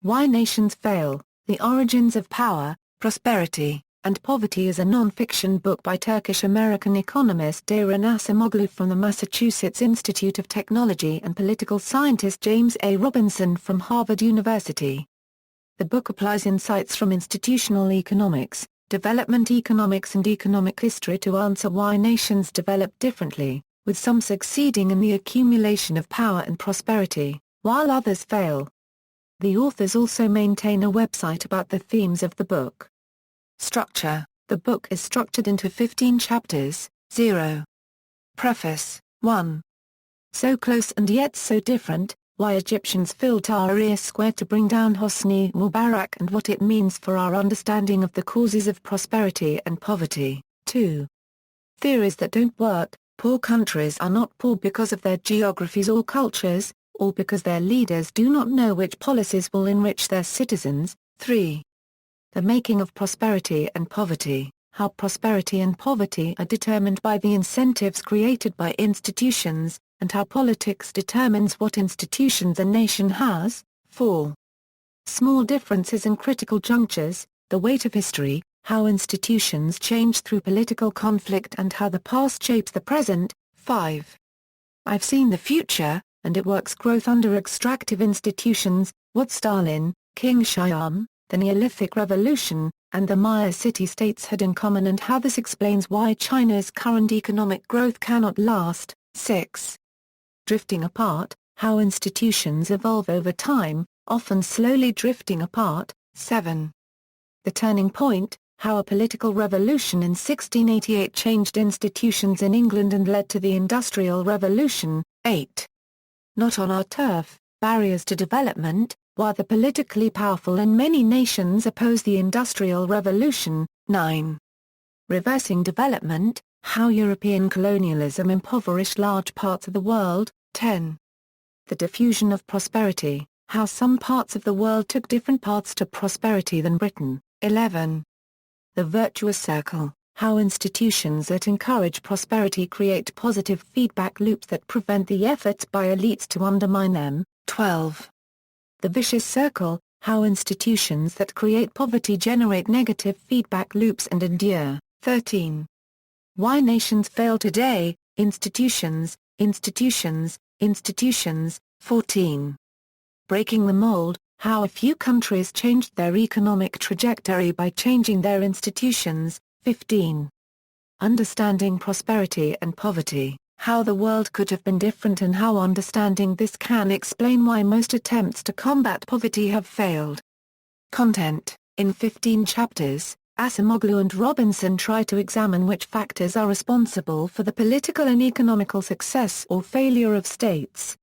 Why Nations Fail, The Origins of Power, Prosperity, and Poverty is a non-fiction book by Turkish-American economist Daron Acemoglu from the Massachusetts Institute of Technology and political scientist James A. Robinson from Harvard University. The book applies insights from institutional economics, development economics and economic history to answer why nations develop differently, with some succeeding in the accumulation of power and prosperity, while others fail. The authors also maintain a website about the themes of the book. Structure: the book is structured into 15 chapters. 0. Preface 1. So close and yet so different, why Egyptians filled Tahrir Square to bring down Hosni Mubarak and what it means for our understanding of the causes of prosperity and poverty. 2. Theories that don't work: poor countries are not poor because of their geographies or cultures, or because their leaders do not know which policies will enrich their citizens. 3. The making of prosperity and poverty: how prosperity and poverty are determined by the incentives created by institutions, and how politics determines what institutions a nation has. 4. Small differences and critical junctures: the weight of history, how institutions change through political conflict and how the past shapes the present. 5. I've seen the future, and it works: growth under extractive institutions, what Stalin, King Shyam, the Neolithic Revolution, and the Maya city-states had in common and how this explains why China's current economic growth cannot last. 6. Drifting apart: how institutions evolve over time, often slowly drifting apart. 7. The turning point: how a political revolution in 1688 changed institutions in England and led to the Industrial Revolution. 8. Not on our turf: barriers to development, while the politically powerful in many nations oppose the Industrial Revolution. 9. Reversing development: how European colonialism impoverished large parts of the world. 10. The diffusion of prosperity: how some parts of the world took different paths to prosperity than Britain. 11. The virtuous circle: how institutions that encourage prosperity create positive feedback loops that prevent the efforts by elites to undermine them. 12. The vicious circle: how institutions that create poverty generate negative feedback loops and endure. 13. Why nations fail today: institutions, institutions, institutions. 14. Breaking the mold: how a few countries changed their economic trajectory by changing their institutions. 15. Understanding prosperity and poverty: how the world could have been different and how understanding this can explain why most attempts to combat poverty have failed. Content: in 15 chapters, Acemoglu and Robinson try to examine which factors are responsible for the political and economical success or failure of states.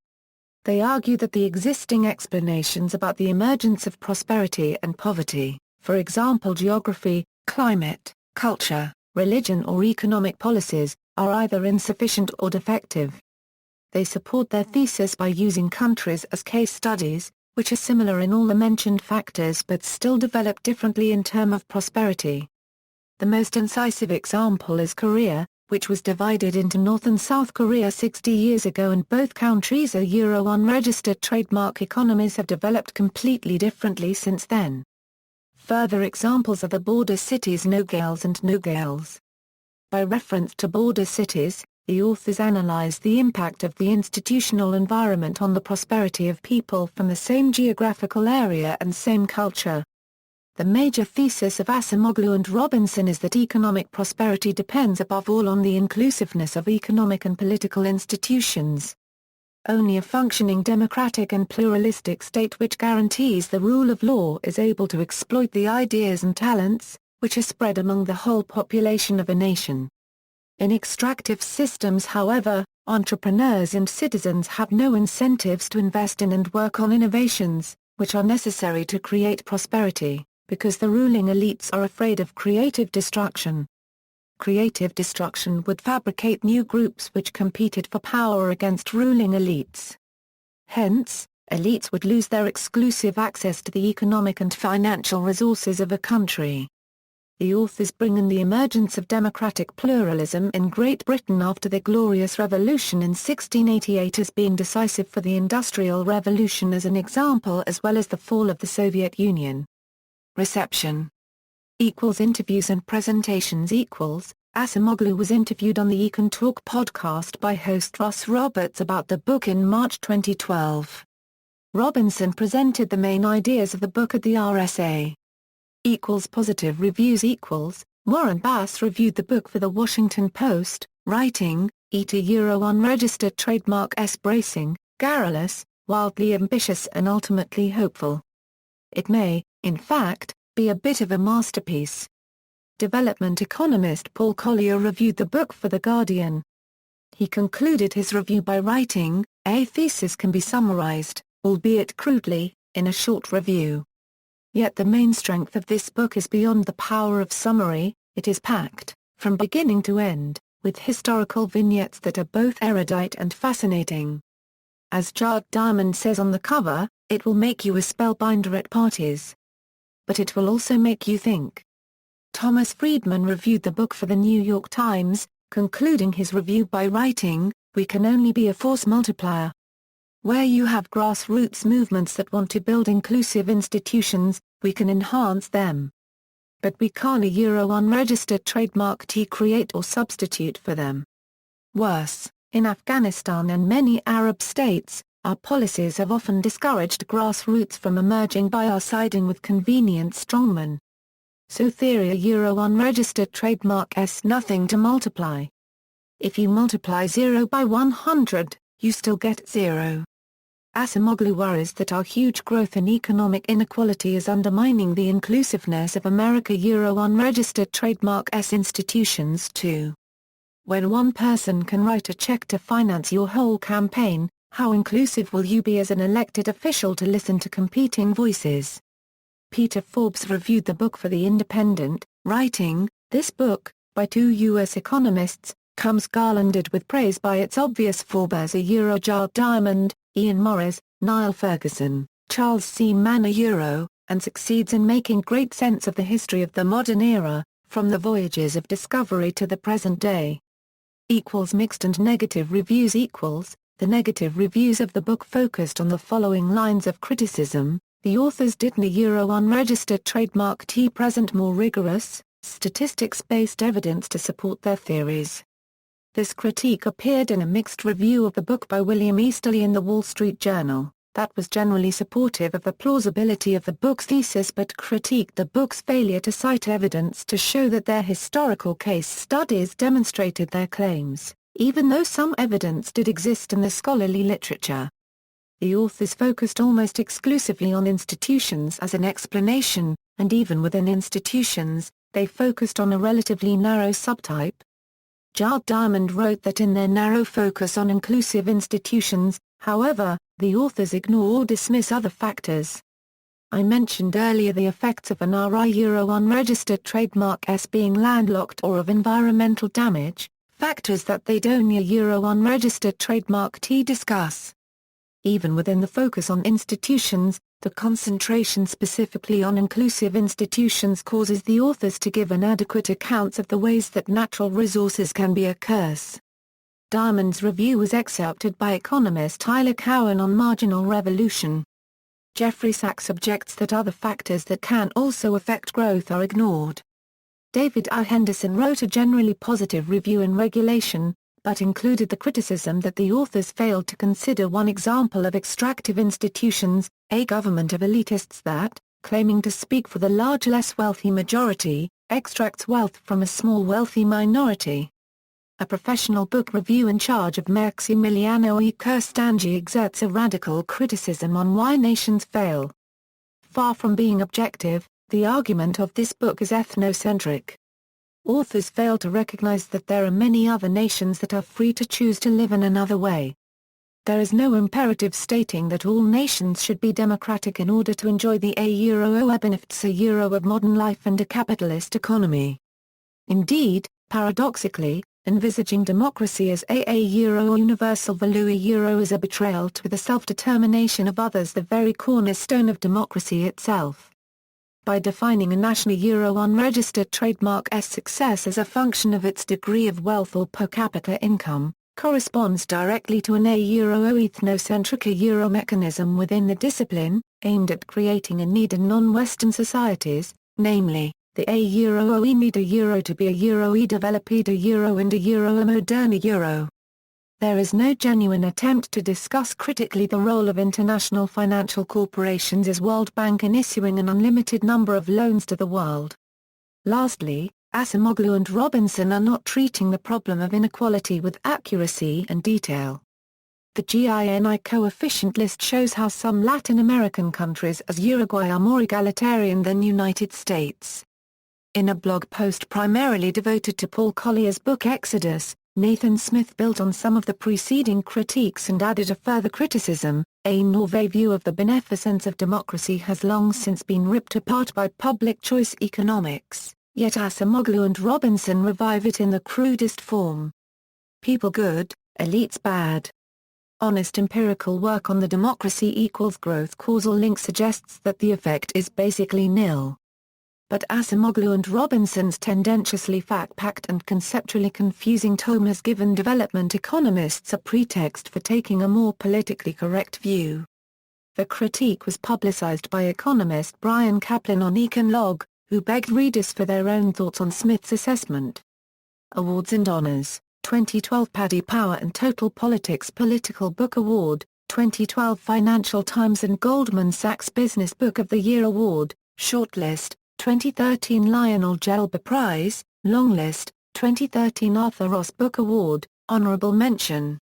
They argue that the existing explanations about the emergence of prosperity and poverty, for example geography, climate, culture, religion or economic policies, are either insufficient or defective. They support their thesis by using countries as case studies, which are similar in all the mentioned factors but still develop differently in terms of prosperity. The most incisive example is Korea, which was divided into North and South Korea 60 years ago, and both countries are Euro-unregistered trademark economies have developed completely differently since then. Further examples are the border cities Nogales and Nogales. By reference to border cities, the authors analyze the impact of the institutional environment on the prosperity of people from the same geographical area and same culture. The major thesis of Acemoglu and Robinson is that economic prosperity depends above all on the inclusiveness of economic and political institutions. Only a functioning democratic and pluralistic state which guarantees the rule of law is able to exploit the ideas and talents, which are spread among the whole population of a nation. In extractive systems, however, entrepreneurs and citizens have no incentives to invest in and work on innovations, which are necessary to create prosperity, because the ruling elites are afraid of creative destruction. Creative destruction would fabricate new groups which competed for power against ruling elites. Hence, elites would lose their exclusive access to the economic and financial resources of a country. The authors bring in the emergence of democratic pluralism in Great Britain after the Glorious Revolution in 1688 as being decisive for the Industrial Revolution as an example, as well as the fall of the Soviet Union. Reception. Interviews and presentations. Acemoglu was interviewed on the Econ Talk podcast by host Ross Roberts about the book in March 2012. Robinson presented the main ideas of the book at the RSA. Positive reviews. Warren Bass reviewed the book for The Washington Post, writing, Unregistered trademark bracing, garrulous, wildly ambitious and ultimately hopeful. It may, in fact, be a bit of a masterpiece. Development economist Paul Collier reviewed the book for The Guardian. He concluded his review by writing, a thesis can be summarized, albeit crudely, in a short review. Yet the main strength of this book is beyond the power of summary. It is packed, from beginning to end, with historical vignettes that are both erudite and fascinating. As Jared Diamond says on the cover, it will make you a spellbinder at parties. But it will also make you think. Thomas Friedman reviewed the book for the New York Times, concluding his review by writing, we can only be a force multiplier. Where you have grassroots movements that want to build inclusive institutions, we can enhance them. But we can't unregistered trademark create or substitute for them. Worse, in Afghanistan and many Arab states, our policies have often discouraged grassroots from emerging by our siding with convenient strongmen. So theory unregistered trademark nothing to multiply. If you multiply 0 by 100, you still get 0. Acemoglu worries that our huge growth in economic inequality is undermining the inclusiveness of America unregistered trademark institutions too. When one person can write a check to finance your whole campaign, how inclusive will you be as an elected official to listen to competing voices? Peter Forbes reviewed the book for The Independent, writing, this book, by two U.S. economists, comes garlanded with praise by its obvious forebears Jared Diamond, Ian Morris, Niall Ferguson, Charles C. Mann and succeeds in making great sense of the history of the modern era, from the voyages of discovery to the present day. Mixed and negative reviews. The negative reviews of the book focused on the following lines of criticism. The authors didn't unregistered trademark present more rigorous, statistics-based evidence to support their theories. This critique appeared in a mixed review of the book by William Easterly in the Wall Street Journal, that was generally supportive of the plausibility of the book's thesis but critiqued the book's failure to cite evidence to show that their historical case studies demonstrated their claims, even though some evidence did exist in the scholarly literature. The authors focused almost exclusively on institutions as an explanation, and even within institutions, they focused on a relatively narrow subtype. Jared Diamond wrote that in their narrow focus on inclusive institutions, however, the authors ignore or dismiss other factors. I mentioned earlier the effects of an unregistered trademark being landlocked or of environmental damage, factors that they don't unregistered trademark discuss. Even within the focus on institutions, the concentration specifically on inclusive institutions causes the authors to give inadequate accounts of the ways that natural resources can be a curse. Diamond's review was excerpted by economist Tyler Cowen on Marginal Revolution. Jeffrey Sachs objects that other factors that can also affect growth are ignored. David R. Henderson wrote a generally positive review in Regulation, but included the criticism that the authors failed to consider one example of extractive institutions, a government of elitists that, claiming to speak for the large less wealthy majority, extracts wealth from a small wealthy minority. A professional book review in charge of Maximiliano E. Kerstanji exerts a radical criticism on why nations fail. Far from being objective, the argument of this book is ethnocentric. Authors fail to recognize that there are many other nations that are free to choose to live in another way. There is no imperative stating that all nations should be democratic in order to enjoy the benefits of modern life and a capitalist economy. Indeed, paradoxically, envisaging democracy as a universal value is a betrayal to the self-determination of others, the very cornerstone of democracy itself. by defining a national Euro-unregistered trademark's success as a function of its degree of wealth or per capita income, corresponds directly to an a-Euro-ethnocentric Euro mechanism within the discipline, aimed at creating a need in non-Western societies, namely, the a-Euro need a Euro to be a Euro developed a Euro and a Euro a modern Euro. There is no genuine attempt to discuss critically the role of international financial corporations as World Bank in issuing an unlimited number of loans to the world. Lastly, Acemoglu and Robinson are not treating the problem of inequality with accuracy and detail. The Gini coefficient list shows how some Latin American countries as Uruguay are more egalitarian than United States. In a blog post primarily devoted to Paul Collier's book Exodus, Nathan Smith built on some of the preceding critiques and added a further criticism: a Norvay view of the beneficence of democracy has long since been ripped apart by public choice economics, yet Acemoglu and Robinson revive it in the crudest form. People good, elites bad. Honest empirical work on the democracy equals growth causal link suggests that the effect is basically nil. But Acemoglu and Robinson's tendentiously fact-packed and conceptually confusing tome has given development economists a pretext for taking a more politically correct view. The critique was publicized by economist Brian Kaplan on Econlog, who begged readers for their own thoughts on Smith's assessment. Awards and Honors, 2012 Paddy Power and Total Politics Political Book Award, 2012 Financial Times and Goldman Sachs Business Book of the Year Award, Shortlist, 2013 Lionel Gelber Prize, Longlist, 2013 Arthur Ross Book Award, Honorable Mention.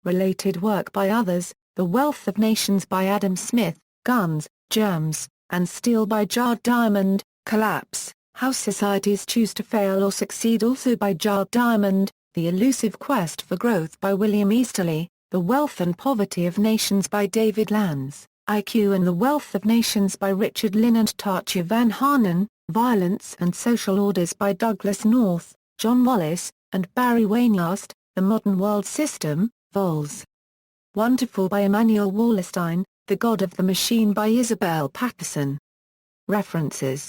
Related work by others: The Wealth of Nations by Adam Smith, Guns, Germs, and Steel by Jared Diamond, Collapse, How Societies Choose to Fail or Succeed also by Jared Diamond, The Elusive Quest for Growth by William Easterly, The Wealth and Poverty of Nations by David Lanz, IQ and the Wealth of Nations by Richard Lynn and Tatja Van Hanen, Violence and Social Orders by Douglas North, John Wallace, and Barry Wainlast, The Modern World System, Vols. 1-4 by Emanuel Wallerstein, The God of the Machine by Isabel Patterson. References